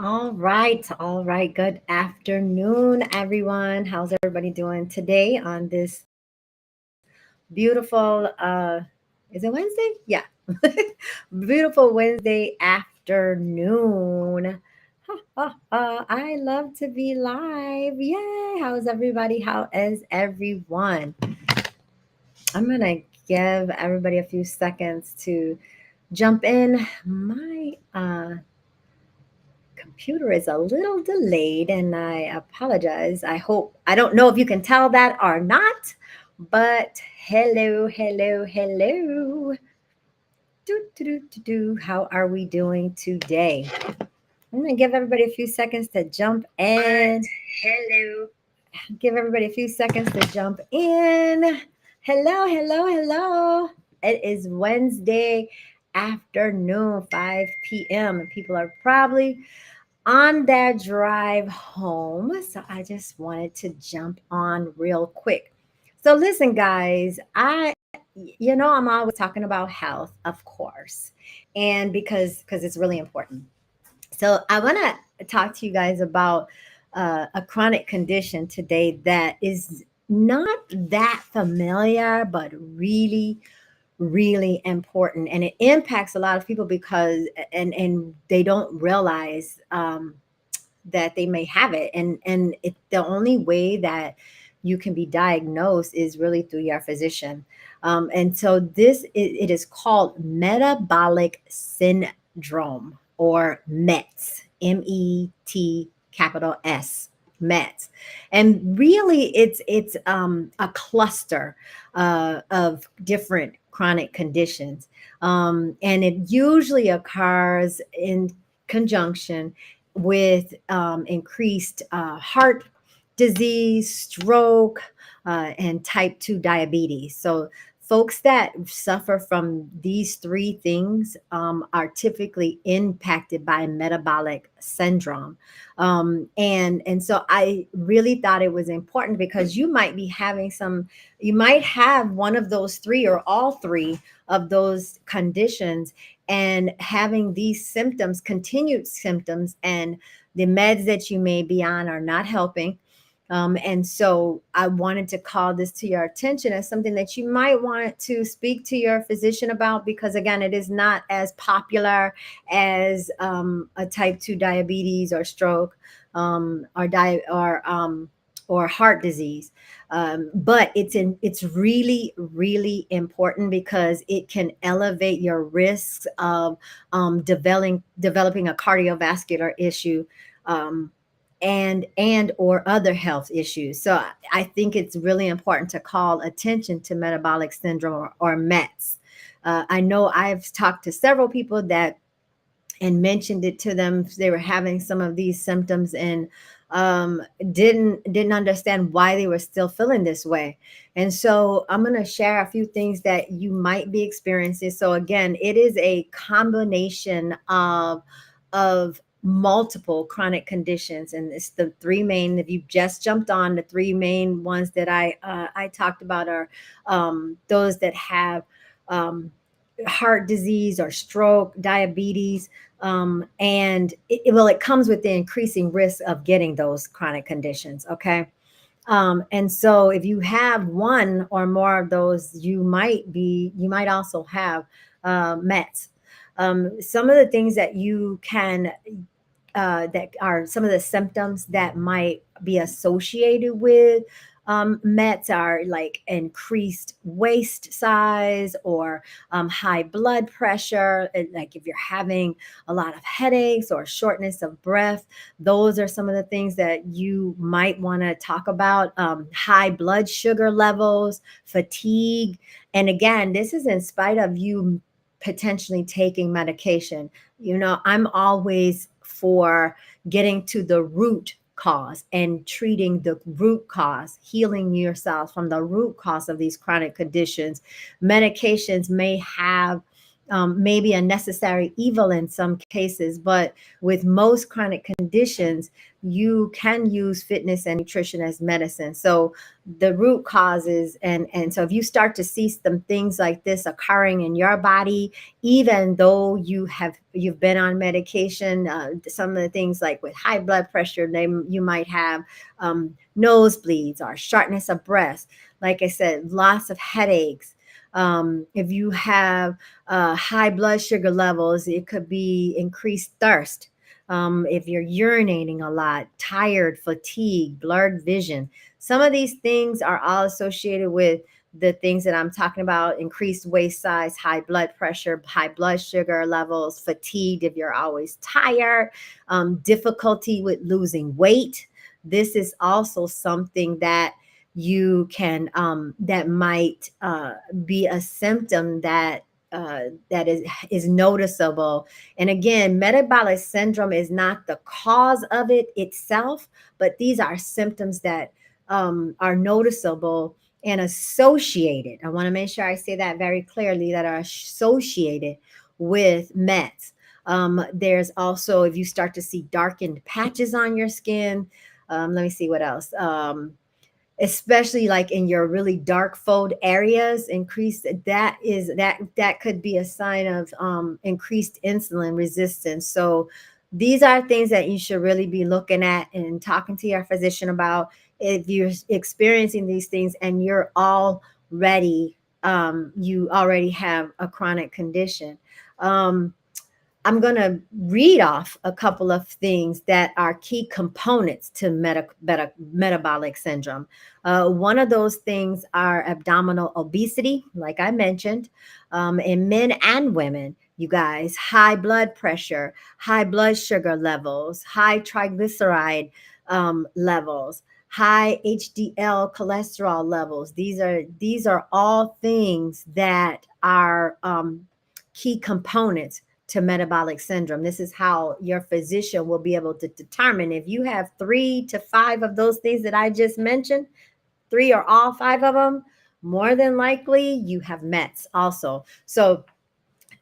All right. Good afternoon, everyone. How's everybody doing today on this beautiful is it Wednesday? Yeah. Beautiful Wednesday afternoon. Ha, ha, ha. I love to be live. Yay. How's everybody? How is everyone? I'm gonna give everybody a few seconds to jump in. My computer is a little delayed and I apologize. I don't know if you can tell that or not, but hello, hello, hello. How are we doing today? I'm going to give everybody a few seconds to jump in. Hello. Give everybody a few seconds to jump in. Hello, hello, hello. It is Wednesday afternoon, 5 p.m., and people are probably on their drive home. So I just wanted to jump on real quick. So listen, guys, I'm always talking about health, of course, and because it's really important. So I want to talk to you guys about a chronic condition today that is not that familiar, but really important, and it impacts a lot of people because and they don't realize that they may have it, and the only way that you can be diagnosed is really through your physician. And so it is called metabolic syndrome, or METS, MET capital S, METS. And really it's a cluster of different chronic conditions, and it usually occurs in conjunction with increased heart disease, stroke, and type 2 diabetes. So, folks that suffer from these three things are typically impacted by metabolic syndrome. And so I really thought it was important because you might have one of those three or all three of those conditions, and having these symptoms, continued symptoms, and the meds that you may be on are not helping. And so I wanted to call this to your attention as something that you might want to speak to your physician about, because again, it is not as popular as a type 2 diabetes or stroke, or heart disease. But it's really, really important because it can elevate your risks of developing a cardiovascular issue, um, and or other health issues. So I think it's really important to call attention to metabolic syndrome, or METS. I know I've talked to several people that and mentioned it to them. They were having some of these symptoms, and didn't understand why they were still feeling this way. And so I'm going to share a few things that you might be experiencing. So again, it is a combination of multiple chronic conditions, and it's the three main. If you just jumped on, the three main ones that I talked about are those that have um, heart disease or stroke, diabetes, and it comes with the increasing risk of getting those chronic conditions. Okay. And so if you have one or more of those, you might also have METs. Some of the things that you can that are some of the symptoms that might be associated with METs are like increased waist size, or high blood pressure. Like if you're having a lot of headaches or shortness of breath, those are some of the things that you might want to talk about. High blood sugar levels, fatigue. And again, this is in spite of you potentially taking medication. I'm always for getting to the root cause and treating the root cause, healing yourself from the root cause of these chronic conditions. Medications may have maybe a necessary evil in some cases, but with most chronic conditions, you can use fitness and nutrition as medicine. So the root causes, and so if you start to see some things like this occurring in your body, even though you've been on medication, some of the things like with high blood pressure, you might have nosebleeds or shortness of breath. Like I said, lots of headaches. If you have high blood sugar levels, it could be increased thirst. If you're urinating a lot, tired, fatigue, blurred vision, some of these things are all associated with the things that I'm talking about: increased waist size, high blood pressure, high blood sugar levels, fatigued if you're always tired, difficulty with losing weight. This is also something that you can that might be a symptom that is noticeable. And again, metabolic syndrome is not the cause of it itself, but these are symptoms that are noticeable and associated. I want to make sure I say that very clearly, that are associated with METs. There's also, if you start to see darkened patches on your skin, let me see what else. Especially like in your really dark fold areas, increased, that could be a sign of increased insulin resistance. So these are things that you should really be looking at and talking to your physician about if you're experiencing these things and you already have a chronic condition. I'm going to read off a couple of things that are key components to metabolic syndrome. One of those things are abdominal obesity, like I mentioned, in men and women. You guys, high blood pressure, high blood sugar levels, high triglyceride levels, high HDL cholesterol levels. These are all things that are key components to metabolic syndrome. This is how your physician will be able to determine if you have 3 to 5 of those things that I just mentioned, 3 or all 5 of them, more than likely you have METS also. So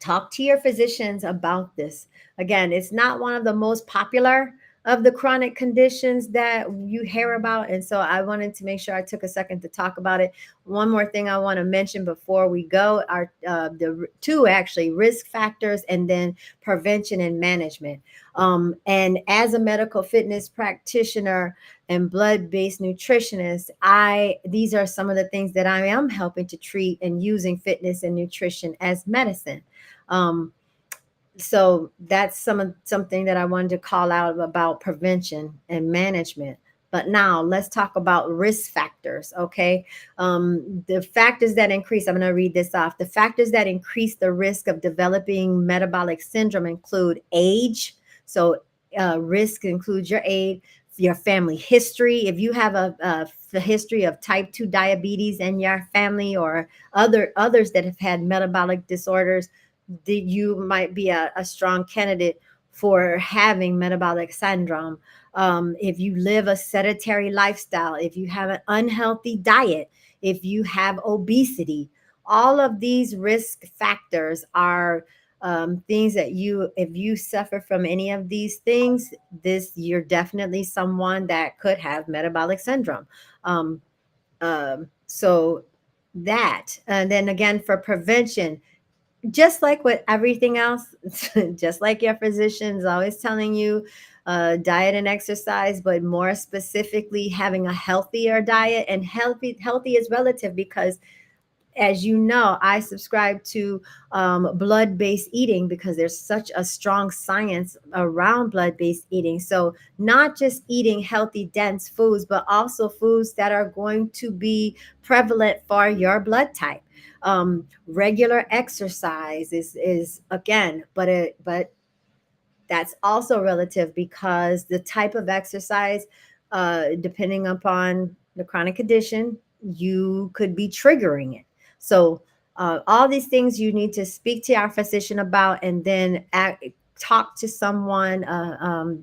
talk to your physicians about this. Again, it's not one of the most popular of the chronic conditions that you hear about. And so I wanted to make sure I took a second to talk about it. One more thing I want to mention before we go are the two actually risk factors and then prevention and management. And as a medical fitness practitioner and blood-based nutritionist, these are some of the things that I am helping to treat and using fitness and nutrition as medicine. Um, so that's something that I wanted to call out about prevention and management. But now let's talk about risk factors. Okay. The factors that increase, I'm going to read this off. The factors that increase the risk of developing metabolic syndrome include age. So risk includes your age, your family history. If you have a history of type 2 diabetes in your family, or others that have had metabolic disorders, you might be a strong candidate for having metabolic syndrome. If you live a sedentary lifestyle, if you have an unhealthy diet, if you have obesity, all of these risk factors are things that if you suffer from any of these things, you're definitely someone that could have metabolic syndrome. So that, and then again, for prevention, just like with everything else, just like your physician's always telling you, diet and exercise, but more specifically having a healthier diet. And healthy is relative, because as you know, I subscribe to blood-based eating because there's such a strong science around blood-based eating. So not just eating healthy, dense foods, but also foods that are going to be prevalent for your blood type. Regular exercise is again, but that's also relative, because the type of exercise, depending upon the chronic condition, you could be triggering it. So all these things you need to speak to our physician about, and then talk to someone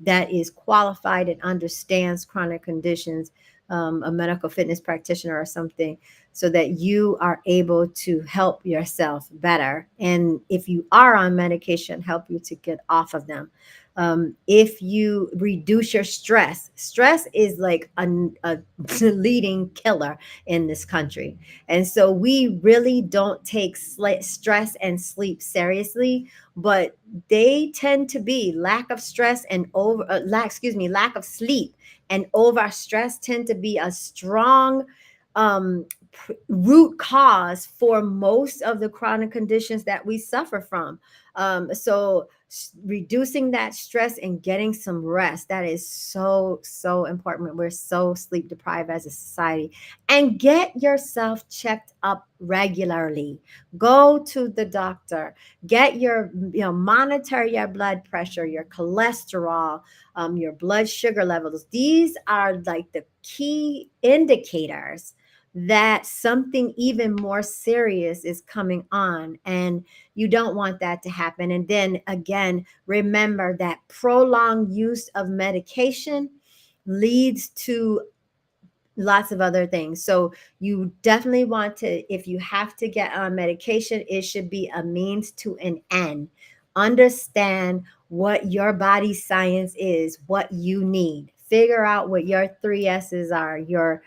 that is qualified and understands chronic conditions a medical fitness practitioner or something, so that you are able to help yourself better. And if you are on medication, help you to get off of them. If you reduce your stress, stress is like a leading killer in this country. And so we really don't take stress and sleep seriously, but they tend to be lack of stress and lack of sleep and over stress tend to be a strong um, root cause for most of the chronic conditions that we suffer from. So reducing that stress and getting some rest, that is so, so important. We're so sleep deprived as a society. And get yourself checked up regularly. Go to the doctor. Get monitor your blood pressure, your cholesterol, your blood sugar levels. These are like the key indicators that something even more serious is coming on, and you don't want that to happen. And then again, remember that prolonged use of medication leads to lots of other things. So you definitely want to, if you have to get on medication, it should be a means to an end. Understand what your body science is, what you need. Figure out what your three S's are: your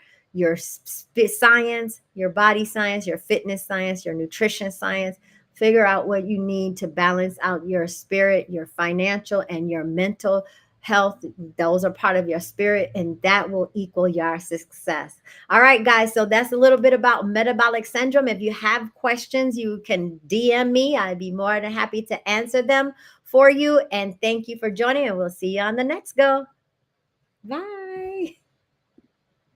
science, your body science, your fitness science, your nutrition science. Figure out what you need to balance out your spirit, your financial, and your mental health. Those are part of your spirit, and that will equal your success. All right, guys, so that's a little bit about metabolic syndrome. If you have questions, you can DM me. I'd be more than happy to answer them for you. And thank you for joining, and we'll see you on the next go. Bye.